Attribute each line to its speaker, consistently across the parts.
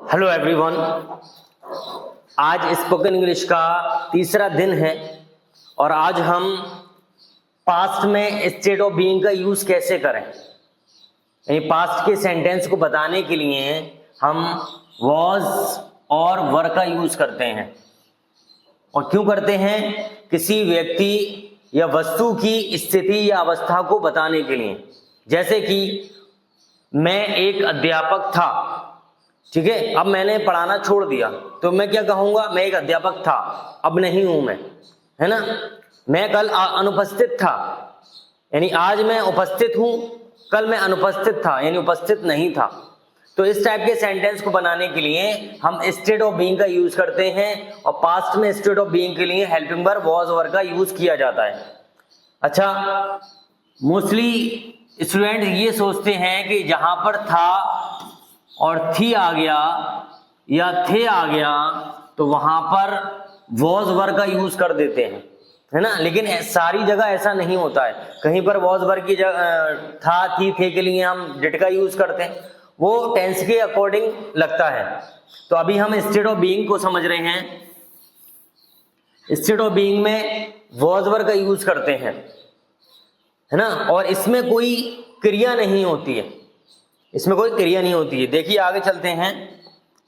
Speaker 1: Hello everyone, आज spoken English का तीसरा दिन है और आज हम पास्ट में स्टेट ऑफ बीइंग का यूज कैसे करें, यानी पास्ट के सेंटेंस को बताने के लिए हम वॉज और वर का यूज करते हैं। और क्यों करते हैं? किसी व्यक्ति या वस्तु की स्थिति या अवस्था को बताने के लिए। जैसे कि मैं एक अध्यापक था, ठीक है, अब मैंने पढ़ाना छोड़ दिया तो मैं क्या कहूंगा? मैं एक अध्यापक था, अब नहीं हूं मैं, है ना। मैं कल अनुपस्थित था, यानी आज मैं उपस्थित हूं, कल मैं अनुपस्थित था यानी उपस्थित नहीं था। तो इस टाइप के सेंटेंस को बनाने के लिए हम स्टेट ऑफ बीइंग का यूज करते हैं और पास्ट में स्टेट ऑफ बीइंग के लिए हेल्पिंग वर्ब वॉज वर का यूज किया जाता है। अच्छा, मोस्टली स्टूडेंट ये सोचते हैं कि जहां पर था और थी आ गया या थे आ गया तो वहां पर वॉज वर का यूज कर देते हैं, है ना। लेकिन सारी जगह ऐसा नहीं होता है। कहीं पर वॉज वर की जगह था थी थे के लिए हम डिड का यूज करते हैं, वो टेंस के अकॉर्डिंग लगता है। तो अभी हम स्टेट ऑफ बीइंग को समझ रहे हैं। स्टेट ऑफ बीइंग में वॉज वर का यूज करते हैं, है ना, और इसमें कोई क्रिया नहीं होती है, इसमें कोई क्रिया नहीं होती है। देखिए आगे चलते हैं,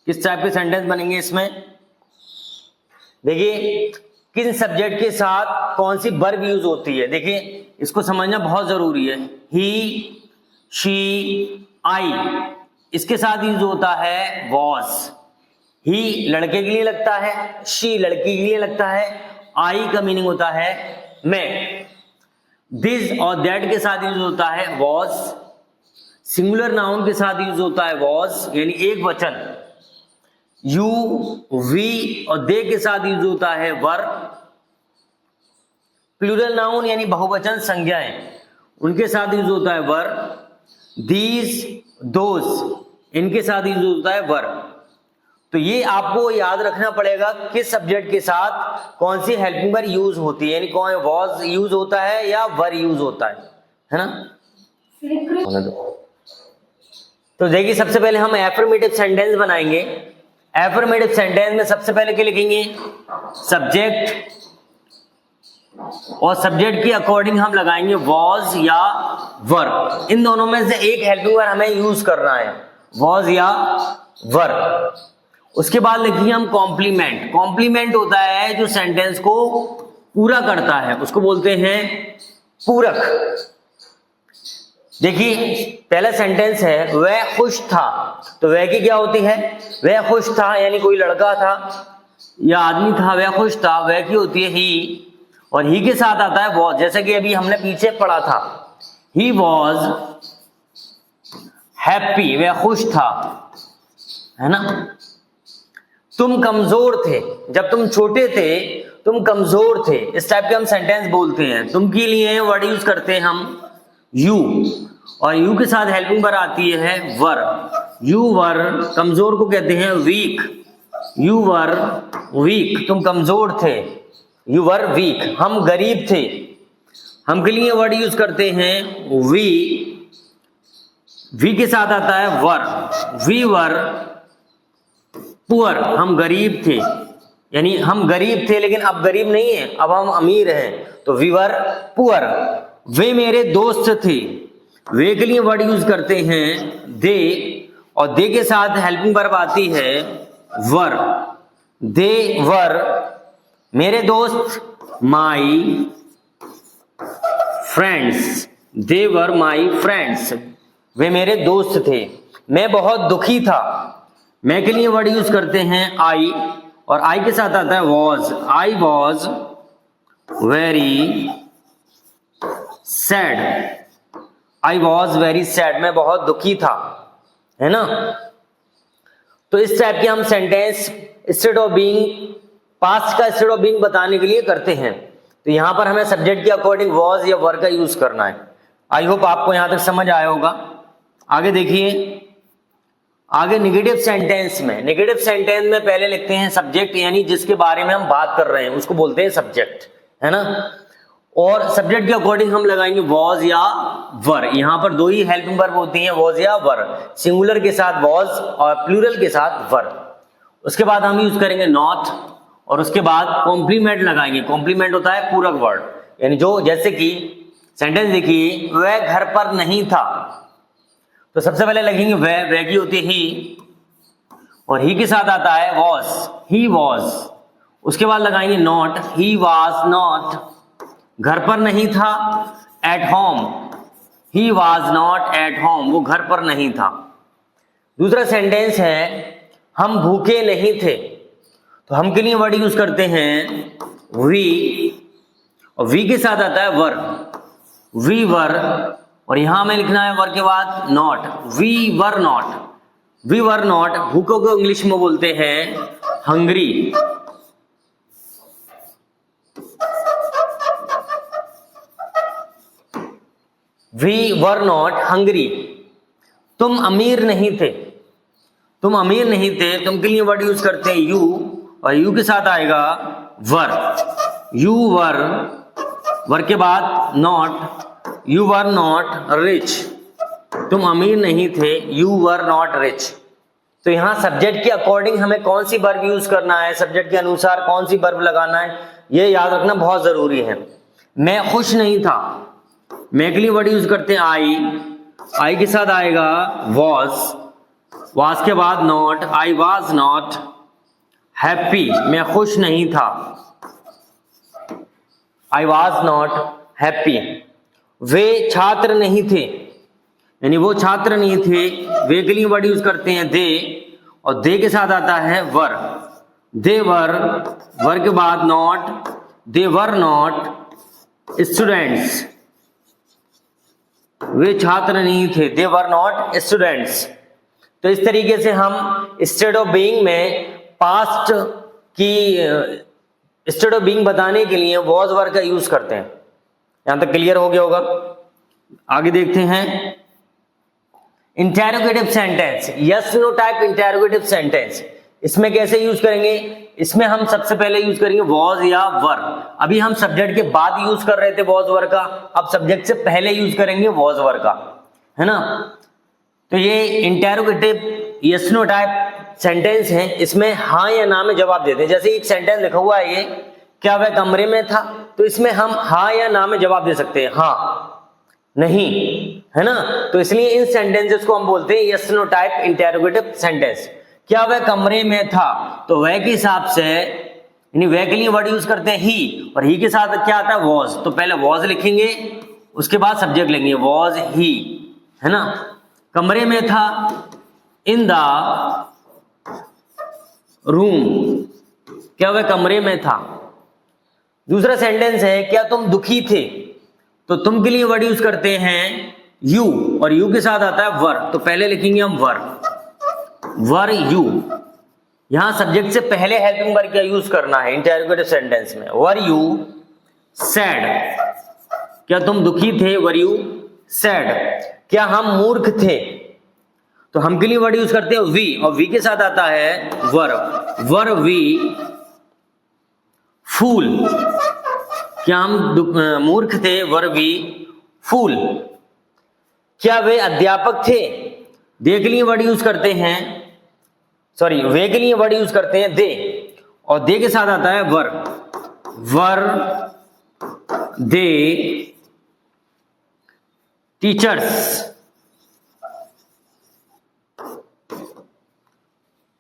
Speaker 1: किस टाइप के सेंटेंस बनेंगे इसमें। देखिए किस सब्जेक्ट के साथ कौन सी वर्ब यूज होती है, देखिए इसको समझना बहुत जरूरी है। ही, शी, आई, इसके साथ यूज होता है वॉज। ही लड़के के लिए लगता है, शी लड़की के लिए लगता है, आई का मीनिंग होता है मैं। दिस और दैट के साथ यूज होता है वॉज। सिंगुलर नाउन के साथ यूज होता है वॉज यानी एक वचन। यू, वी और दे के साथ यूज होता है वर। प्लूरल नाउन यानी बहुवचन संज्ञाएं, उनके साथ यूज होता है वर। दीज, दोज, इनके साथ यूज होता है वर। तो ये आपको याद रखना पड़ेगा किस सब्जेक्ट के साथ कौन सी हेल्पिंग वर्ब यूज होती है, यानी कौन वॉज यूज होता है या वर यूज होता है ना। तो देखिए सबसे पहले हम एफर्मेटिव सेंटेंस बनाएंगे। एफर्मेटिव सेंटेंस में सबसे पहले क्या लिखेंगे? सब्जेक्ट, और सब्जेक्ट के अकॉर्डिंग हम लगाएंगे वॉज या वर। इन दोनों में से एक हेल्पिंग वर्ब हमें यूज करना है, वॉज या वर। उसके बाद लिखेंगे हम कॉम्प्लीमेंट। कॉम्प्लीमेंट होता है जो सेंटेंस को पूरा करता है, उसको बोलते हैं पूरक। देखिए पहला सेंटेंस है वह खुश था, तो वह की क्या होती है? वह खुश था, यानी कोई लड़का था या आदमी था, वह खुश था, वह की होती है ही। और ही के साथ आता है वॉज, जैसे कि अभी हमने पीछे पढ़ा था, ही वॉज हैप्पी, वह खुश था, है ना। तुम कमजोर थे, जब तुम छोटे थे तुम कमजोर थे, इस टाइप के हम सेंटेंस बोलते हैं। तुम के लिए वर्ड यूज करते हैं हम यू, और यू के साथ हेल्पिंग वर्ब आती है वर। यू वर, कमजोर को कहते हैं वीक। यू वर वीक, तुम कमजोर थे, यू वर वीक। हम गरीब थे, हम के लिए वर्ड यूज करते हैं वी। वी के साथ आता है वर। वी वर पुअर, हम गरीब थे, यानी हम गरीब थे लेकिन अब गरीब नहीं है, अब हम अमीर हैं, तो वी वर पुअर। वे मेरे दोस्त थे, वे के लिए वर्ड यूज करते हैं दे, और दे के साथ हेल्पिंग वर्ब आती है वर। दे वर मेरे दोस्त, my friends. They were my friends, वे मेरे दोस्त थे। मैं बहुत दुखी था, मैं के लिए वर्ड यूज करते हैं आई, और आई के साथ आता है was. I was very sad, I was very sad, मैं बहुत दुखी था, है ना। तो इस टाइप के हम sentence state of being, past का स्टेट ऑफ बीइंग बताने के लिए करते हैं। तो यहां पर हमें सब्जेक्ट के अकॉर्डिंग वॉज या वर का यूज करना है। आई होप आपको यहां तक समझ आया होगा। आगे देखिए, आगे नेगेटिव सेंटेंस में, नेगेटिव सेंटेंस में पहले लिखते हैं सब्जेक्ट, यानी जिसके बारे में हम बात कर रहे हैं उसको बोलते हैं सब्जेक्ट, है ना। और सब्जेक्ट के अकॉर्डिंग हम लगाएंगे वॉज या वर। यहां पर दो ही हेल्पिंग वर्ब होती हैं, वॉज या वर, सिंगुलर के साथ वॉज और प्लूरल के साथ वर। उसके बाद हम यूज करेंगे नॉट और उसके बाद कॉम्प्लीमेंट लगाएंगे। कॉम्प्लीमेंट होता है पूरक वर्ड, यानी जो, जैसे कि सेंटेंस देखिए, वह घर पर नहीं था, तो सबसे पहले लगेंगे वह की होती है ही, और ही के साथ आता है वॉज, ही वॉज। उसके बाद लगाएंगे नॉट, ही वॉज नॉट, घर पर नहीं था, at home, he was not at home, वो घर पर नहीं था। दूसरा सेंटेंस है हम भूखे नहीं थे, तो हम के लिए वर्ड यूज करते हैं वी, और वी के साथ आता है वर, वी वर, और यहां में लिखना है वर के बाद not, we were not, we were not. भूखों को इंग्लिश में बोलते हैं hungry. We were not hungry. तुम अमीर नहीं थे, तुम अमीर नहीं थे, तुम के लिए वर्ड यूज करते हैं यू, और यू के साथ आएगा वर, यू वर, वर के बाद not, you were not rich, तुम अमीर नहीं थे, यू वर नॉट रिच। तो यहां सब्जेक्ट के अकॉर्डिंग हमें कौन सी वर्ब यूज करना है, सब्जेक्ट के अनुसार कौन सी वर्ब लगाना है, ये याद रखना बहुत जरूरी है। मैं खुश नहीं था, मैं के लिए वर्ड यूज करते हैं आई के साथ आएगा वॉज के बाद not, I was not happy, मैं खुश नहीं था, आई वॉज नॉट हैप्पी। वे छात्र नहीं थे, यानी वो छात्र नहीं थे, वे के लिए वर्ड यूज करते हैं दे, और दे के साथ आता है वर, दे वर, वर के बाद not, they were not students, वे छात्र नहीं थे, दे वर नॉट स्टूडेंट्स। तो इस तरीके से हम स्टेट ऑफ बीइंग में पास्ट की स्टेट ऑफ बीइंग बताने के लिए वॉज वर का यूज करते हैं। यहां तक क्लियर हो गया होगा। आगे देखते हैं interrogative sentence, yes no type interrogative sentence. इसमें कैसे यूज करेंगे, इसमें हम सबसे पहले यूज करेंगे वॉज या वर। अभी हम सब्जेक्ट के बाद यूज कर रहे थे वॉज वर का, अब सब्जेक्ट से पहले यूज करेंगे वॉज वर का, है ना। तो ये interrogative yes no type sentence है, इसमें हाँ या ना में जवाब देते हैं। जैसे एक सेंटेंस लिखा हुआ है ये, क्या वह कमरे में था, तो इसमें हम हाँ या ना में जवाब दे सकते हैं, हाँ, नहीं, है ना। तो इसलिए इन सेंटेंसेस को हम बोलते हैं yes no type interrogative sentence. क्या वह कमरे में था, तो वह के हिसाब से, यानी वह के लिए वर्ड यूज करते हैं ही, और ही के साथ क्या आता है वॉज। तो पहले वॉज लिखेंगे, उसके बाद सब्जेक्ट लेंगे वॉज ही, है ना। कमरे में था, इन द रूम, क्या वह कमरे में था। दूसरा सेंटेंस है क्या तुम दुखी थे, तो तुम के लिए वर्ड यूज करते हैं यू, और यू के साथ आता है वर। तो पहले लिखेंगे हम वर यू। यहां सब्जेक्ट से पहले हेल्पिंग वर्ब का यूज करना है इंटेरोगेटिव सेंटेंस में। वर यू सैड, क्या तुम दुखी थे, वर यू सैड। क्या हम मूर्ख थे, तो हम के लिए वर्ड यूज करते हैं वी, और वी के साथ आता है वर वी फूल। क्या हम मूर्ख थे, वर वी फूल। क्या वे अध्यापक थे, दे के लिए वर्ड यूज करते हैं, सॉरी वे के लिए वर्ड यूज करते हैं दे, और दे के साथ आता है वर दे टीचर्स।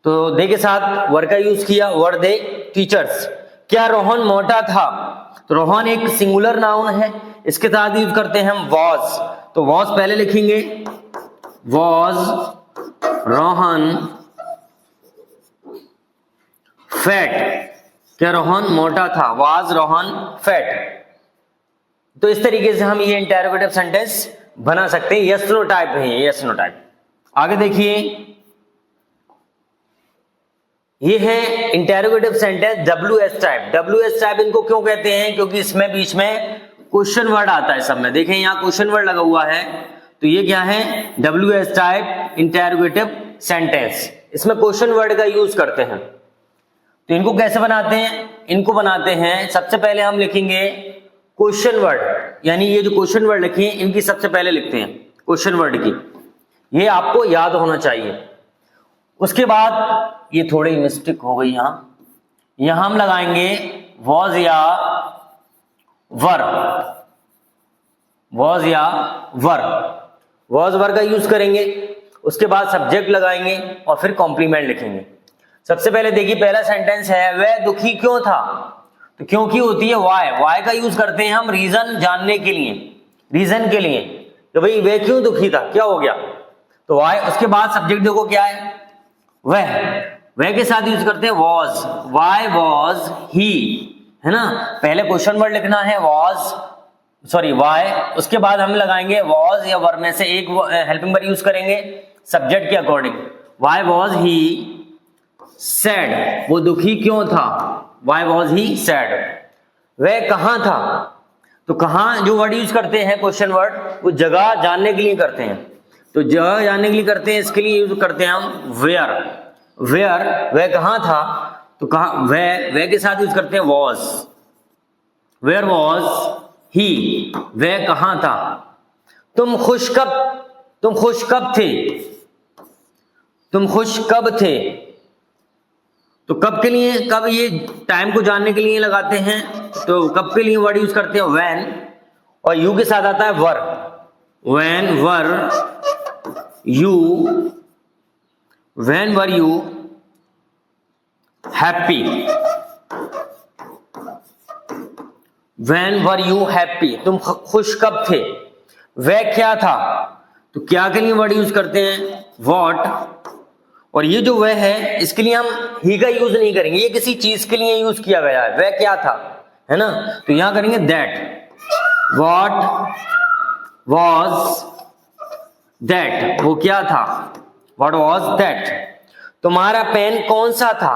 Speaker 1: तो दे के साथ वर का यूज किया, वर दे टीचर्स। क्या रोहन मोटा था, तो रोहन एक सिंगुलर नाउन है, इसके साथ यूज करते हैं हम वॉज। तो वॉज पहले लिखेंगे, वॉज रोहन फैट, क्या रोहन मोटा था, वॉज रोहन फैट। तो इस तरीके से हम ये इंटेरोगेटिव सेंटेंस बना सकते हैं, यस नो टाइप है, यस नो टाइप। आगे देखिए, ये है interrogative sentence WS type. WS type इनको क्यों कहते हैं, क्योंकि इसमें बीच में क्वेश्चन वर्ड आता है सब में। देखें यहाँ क्वेश्चन वर्ड लगा हुआ है, तो ये क्या है, WS टाइप इंटेरोगेटिव सेंटेंस। इसमें क्वेश्चन वर्ड का यूज करते हैं। तो इनको कैसे बनाते हैं, इनको बनाते हैं, सबसे पहले हम लिखेंगे क्वेश्चन वर्ड, यानी ये जो क्वेश्चन वर्ड लिखे हैं इनकी सबसे पहले लिखते हैं क्वेश्चन वर्ड की, ये आपको याद होना चाहिए। उसके बाद ये थोड़ी मिस्टेक हो गई यहां हम लगाएंगे वॉज या वर, वॉज या वर, वॉज वर का यूज करेंगे। उसके बाद सब्जेक्ट लगाएंगे और फिर कॉम्प्लीमेंट लिखेंगे। सबसे पहले देखिए पहला सेंटेंस है वह दुखी क्यों था, तो क्योंकि होती है वाई, वाई का यूज करते हैं हम रीजन जानने के लिए, रीजन के लिए, तो भाई वह क्यों दुखी था, क्या हो गया, तो वाई। उसके बाद सब्जेक्ट देखो क्या है, वह के साथ यूज करते हैं वॉज, वाई वॉज ही, है ना। पहले क्वेश्चन वर्ड लिखना है वॉज, सॉरी वाई, उसके बाद हम लगाएंगे वॉज या वर में से एक हेल्पिंग वर्ड यूज करेंगे सब्जेक्ट के according. Why was he sad, वो दुखी क्यों था, वाई वॉज ही सैड। वह कहां था, तो कहां जो वर्ड यूज करते हैं क्वेश्चन वर्ड, वो जगह जानने के लिए करते हैं, तो जगह जानने के लिए करते हैं, इसके लिए यूज करते हैं हम वेयर, वेयर, वह कहां था, तो कहां, वह के साथ यूज करते हैं वॉज, वेयर वॉज ही, वह कहां था। तुम खुश कब थे, तुम खुश कब थे, तो कब के लिए, कब ये टाइम को जानने के लिए लगाते हैं, तो कब के लिए वर्ड यूज करते हैं व्हेन, और यू के साथ आता है were, when were you, when were you happy, when were you happy, तुम खुश कब थे। वह क्या था, तो क्या के लिए वर्ड यूज करते हैं व्हाट, और ये जो वह है इसके लिए हम ही का यूज नहीं करेंगे, ये किसी चीज के लिए यूज किया गया है, वह क्या था, है ना, तो यहां करेंगे दैट, व्हाट वॉज दैट, वो क्या था, व्हाट वॉज दैट। तुम्हारा पेन कौन सा था,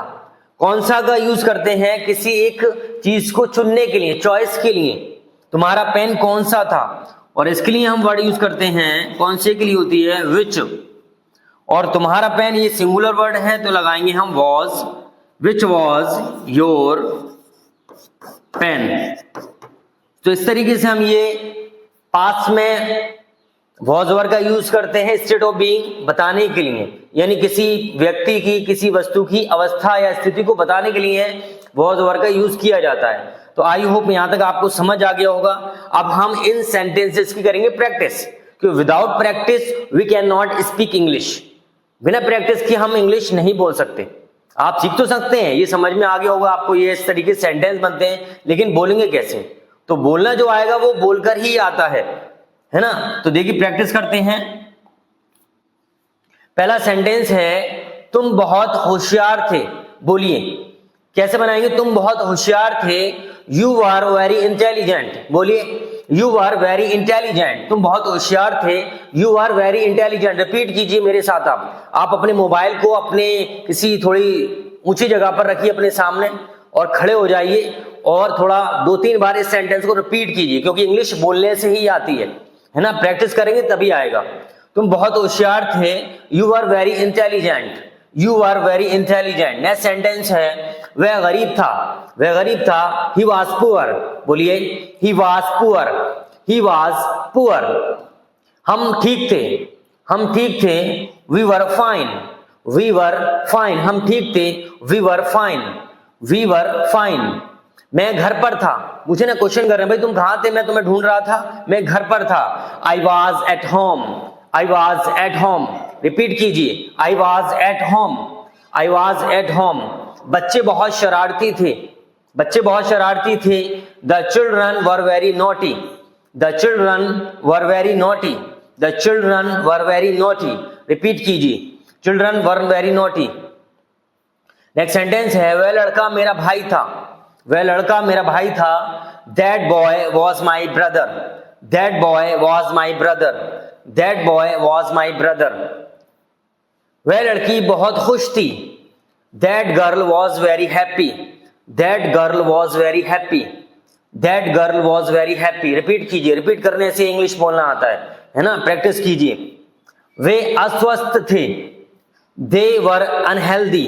Speaker 1: कौन सा का यूज करते हैं किसी एक चीज को चुनने के लिए, चॉइस के लिए, तुम्हारा पेन कौन सा था, और इसके लिए हम वर्ड यूज करते हैं कौन से के लिए होती है विच, और तुम्हारा पेन ये सिंगुलर वर्ड है तो लगाएंगे हम was, which was your pen. तो इस तरीके से हम ये पास्ट में वॉज वर्ड का यूज करते हैं स्टेट ऑफ बीइंग बताने के लिए, यानी किसी व्यक्ति की, किसी वस्तु की अवस्था या स्थिति को बताने के लिए वॉज वर्ड का यूज किया जाता है। तो आई होप यहां तक आपको समझ आ गया होगा। अब हम इन सेंटेंसेस की करेंगे प्रैक्टिस, क्योंकि without practice we can not speak English, बिना प्रैक्टिस के हम इंग्लिश नहीं बोल सकते। आप सीख तो सकते हैं, ये समझ में आ गया होगा आपको, ये इस तरीके से सेंटेंस बनते हैं, लेकिन बोलेंगे कैसे, तो बोलना जो आएगा वो बोलकर ही आता है ना। तो देखिए प्रैक्टिस करते हैं। पहला सेंटेंस है तुम बहुत होशियार थे, बोलिए कैसे बनाएंगे, तुम बहुत होशियार थे, यू आर वेरी इंटेलिजेंट, बोलिए यू आर वेरी इंटेलिजेंट, तुम बहुत होशियार थे, you are very intelligent. Repeat कीजिए मेरे साथ। आप अपने मोबाइल को अपने किसी थोड़ी ऊंची जगह पर रखिए अपने सामने और खड़े हो जाइए और थोड़ा 2-3 बार इस सेंटेंस को रिपीट कीजिए, क्योंकि इंग्लिश बोलने से ही आती है ना, प्रैक्टिस करेंगे तभी आएगा। तुम बहुत होशियार थे, you are very intelligent, you are very intelligent. Next sentence है वह गरीब था, वह गरीब था, ही वॉज पुअर, बोलिए he was poor, he was poor. हम ठीक थे, हम ठीक थे, we were fine, we were fine, हम ठीक थे, we were fine, we were fine. मैं घर पर था, मुझे ना क्वेश्चन कर रहे हैं भाई तुम कहां थे, मैं तुम्हें ढूंढ रहा था, मैं घर पर था, I was at home, I was at home. Repeat कीजिए, I was at home, I was at home. बच्चे बहुत शरारती थे, बच्चे बहुत शरारती थे, the children were very naughty, the children were very naughty, the children were very naughty. Repeat कीजिए, children were very naughty. Next sentence है वह लड़का मेरा भाई था, वह लड़का मेरा भाई था, that boy was my brother, that boy was my brother, that boy was my brother. वह लड़की बहुत खुश थी, that girl was very happy, that girl was very happy, that girl was very happy. Repeat कीजिए, repeat करने से English बोलना आता है ना, प्रैक्टिस कीजिए। वे अस्वस्थ थे, they were unhealthy,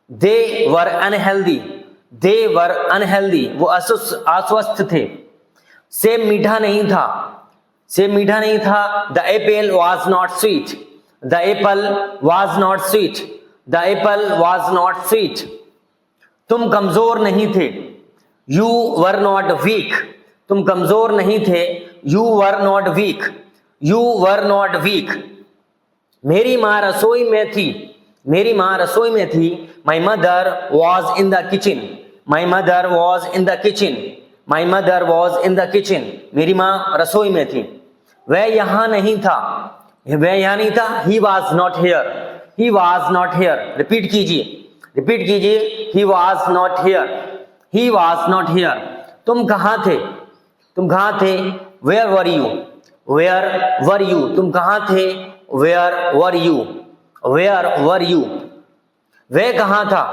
Speaker 1: they were unhealthy, they were unhealthy, वो अस्वस्थ थे। सेब मीठा नहीं था, सेब मीठा नहीं था। The Apple was not sweet, the Apple was not sweet, the Apple was not sweet. तुम कमजोर नहीं थे, यू वर नॉट वीक, तुम कमजोर नहीं थे, you were not weak, you were not weak. मेरी माँ रसोई में थी, मेरी माँ रसोई में थी। My mother was in the kitchen, my mother was in the kitchen, my mother was in the kitchen. मेरी माँ रसोई में थी। वह यहाँ नहीं था, वह यहाँ नहीं था। He was not here, he was not here. Repeat कीजिए, रिपीट कीजिए। He was not here, he was not here. तुम कहाँ थे, तुम कहाँ थे। Where were you, where were you. तुम कहाँ थे, where were you, where were you. वह कहाँ था,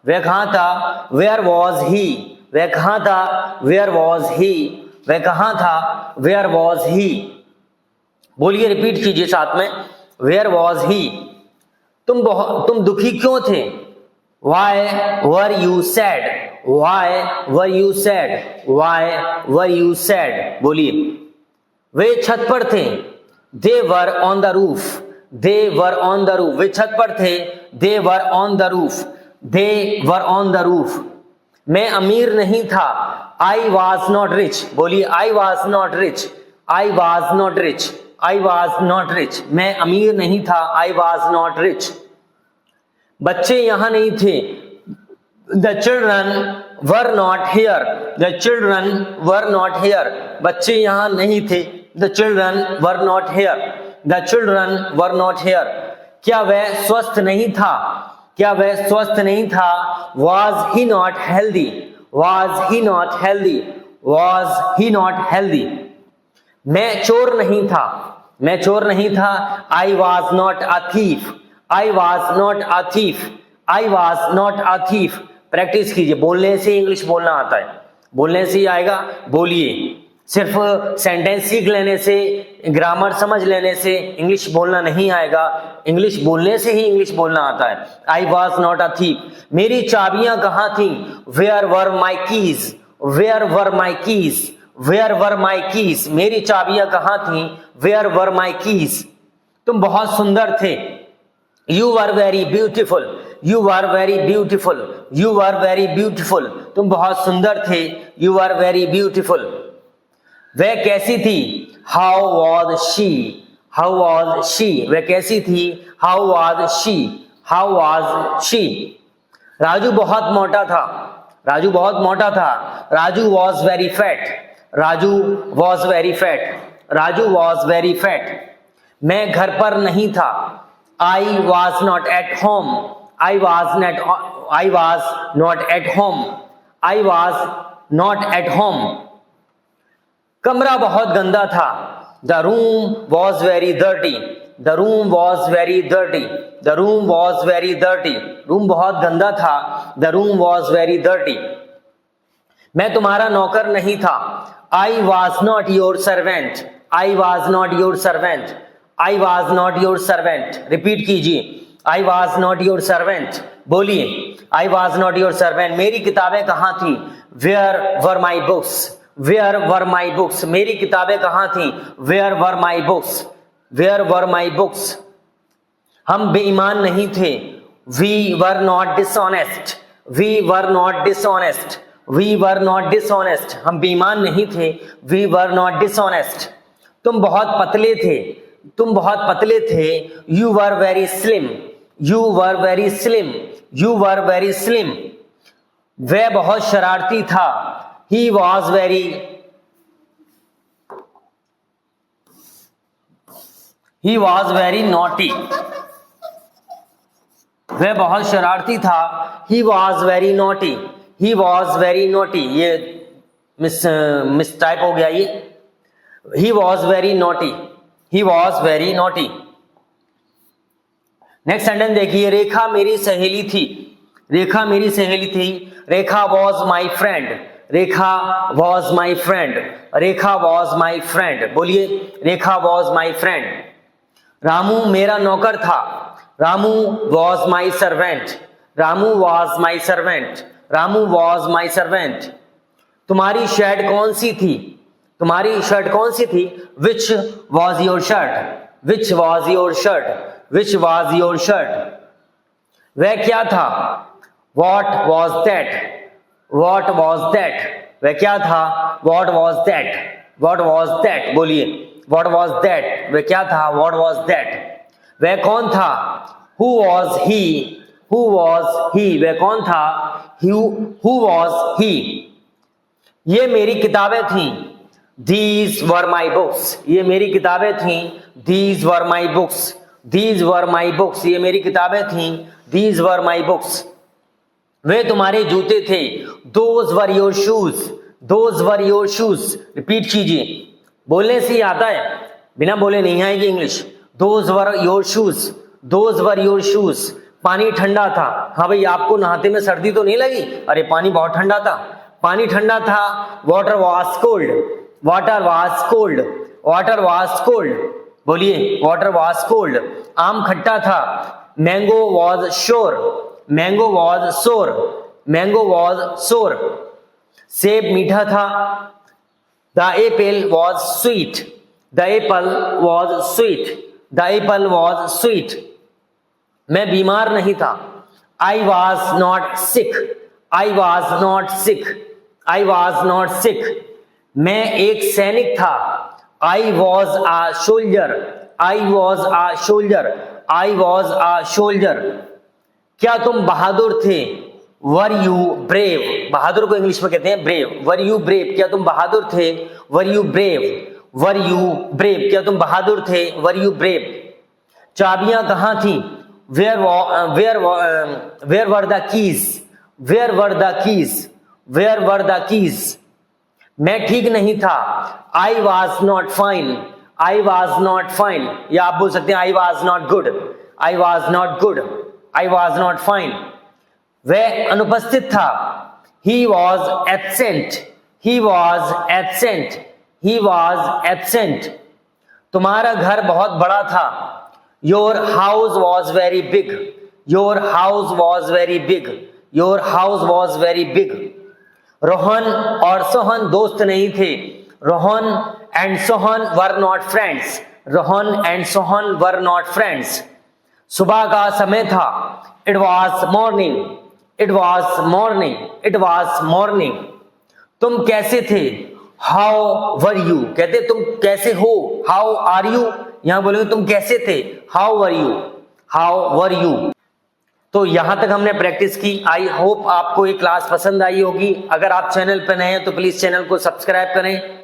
Speaker 1: वह कहाँ था। वेयर वॉज ही, वह कहाँ था, वेयर वॉज ही, वह कहाँ था, वेयर वॉज ही। बोलिए, रिपीट कीजिए साथ में, वेयर वॉज ही। तुम दुखी क्यों थे। Why were you sad, why were you sad, why were you sad. बोलिए, वे छत पर थे। They were on the roof, they were on the roof. वे छत पर थे। They were on the roof, they were on the roof. मैं अमीर नहीं था। I was not rich. बोलिए, I was not rich, I was not rich, I was not rich. मैं अमीर नहीं था, आई वॉज नॉट रिच। बच्चे यहां नहीं थे। The children were not here, the children were not here. बच्चे यहां नहीं थे। The children were not here, the children were not here. क्या वह स्वस्थ नहीं था, क्या वह स्वस्थ नहीं था। Was he not healthy, was he not healthy, was he not healthy. मैं चोर नहीं था, मैं चोर नहीं था। I was not a thief, I was not a thief, I was not a thief. Practice कीजिए, बोलने से इंग्लिश बोलना आता है, बोलने से ही आएगा। बोलिए, सिर्फ सेंटेंस सीख लेने से, ग्रामर समझ लेने से इंग्लिश बोलना नहीं आएगा। इंग्लिश बोलने से ही इंग्लिश बोलना आता है। I was not a thief. मेरी चाबियां कहाँ थी। Where were my keys, where were my keys, where were my keys. मेरी चाबियां कहाँ थी। Where were my keys. तुम बहुत सुंदर थे। You were very beautiful, you were very beautiful, you were very beautiful. तुम बहुत सुंदर थे। You were very beautiful. वह कैसी थी। How was she, how was she. वह कैसी थी। How was she, how was she. Raju बहुत मोटा था, राजू बहुत मोटा था। Raju was very fat, Raju was very fat, Raju was very fat. मैं घर पर नहीं था। I was not at home, I was not at home, I was not at home. कमरा बहुत गंदा था। The room was very dirty, the room was very dirty, the room was very dirty. Room बहुत गंदा था। The room was very dirty. मैं तुम्हारा नौकर नहीं था। I was not your servant, I was not your servant, I was not your servant. Repeat कीजिए, I was not your servant. बोलिए, I was not your servant. मेरी किताबें कहाँ थी। Where were my books, where were my books. मेरी किताबें कहाँ थी। Where were my books, where were my books. हम बेईमान नहीं थे। We were not dishonest, we were not dishonest, we were not dishonest. हम बेईमान नहीं थे। We were not dishonest. तुम बहुत पतले थे, तुम बहुत पतले थे। You were very slim, you were very slim, you were very slim. वह बहुत शरारती था। He was very, he was very naughty. वह बहुत शरारती था। He was very naughty, he was very naughty। ये मिस टाइप हो गया ये। He was very naughty, he was very naughty। Next sentence देखिए, रेखा मेरी सहेली थी, रेखा मेरी सहेली थी। Rekha was my friend, Rekha was my friend, Rekha was my friend. बोलिए, Rekha was my friend. Ramu मेरा नौकर था। Ramu was my servant, Ramu was my servant, Ramu was my servant. तुम्हारी शेड कौन सी थी। तुम्हारी शर्ट कौन सी थी? Which was your shirt, which was your shirt, which was your shirt. वह क्या था? What was that, what was that, वह क्या था? What was that, what was that, बोलिए वॉट वॉज दैट, वह क्या था? What was that. वह कौन था? Who was he, who was he, वह कौन था? Who was he. ये मेरी किताबें थीं, these were my books, ये मेरी किताबें थीं, these were my books, these were my books, ये मेरी किताबें थीं, these were my books। वे तुम्हारे जूते थे, those were your shoes, those were your shoes। Repeat कीजिए, बोलने से ही आता है, बिना बोले नहीं आएगी English. those were your shoes, those were your shoes। पानी ठंडा था। हाँ भाई, आपको नहाते में सर्दी तो नहीं लगी? अरे पानी बहुत ठंडा था, पानी ठंडा था। water was cold, water was cold, water was cold, बोलिए water was cold। आम खट्टा था। mango was sour, mango was sour, mango was sour। सेब मीठा था। the apple was sweet, the apple was sweet, the apple was sweet। मैं बीमार नहीं था। I was not sick, I was not sick, I was not sick। मैं एक सैनिक था। I was a soldier, I was a soldier, I was a soldier। क्या तुम बहादुर थे? Were you brave, बहादुर को इंग्लिश में कहते हैं brave। Were you brave, क्या तुम बहादुर थे? Were you brave, were you brave, क्या तुम बहादुर थे? Were you brave। चाबियां कहाँ थी? Where were the keys, where were the keys, where were the keys। मैं ठीक नहीं था। I was not fine, I was not fine। या आप बोल सकते हैं I was not good, I was not good, I was not fine। वह अनुपस्थित था। He was absent, he was absent, he was absent। तुम्हारा घर बहुत बड़ा था। Your house was very big, your house was very big, your house was very big। Rohan और सोहन दोस्त नहीं थे। Rohan and Sohan were not friends, Rohan and Sohan were not friends. सुबह का समय था। It was morning, it was morning, it was morning. तुम कैसे थे? हाउ वर यू, कहते तुम कैसे हो? हाउ आर यू, यहां बोलेंगे तुम कैसे थे? How were you, how were you. तो यहां तक हमने प्रैक्टिस की। आई होप आपको ये क्लास पसंद आई होगी। अगर आप चैनल पर नए हैं तो प्लीज चैनल को सब्सक्राइब करें।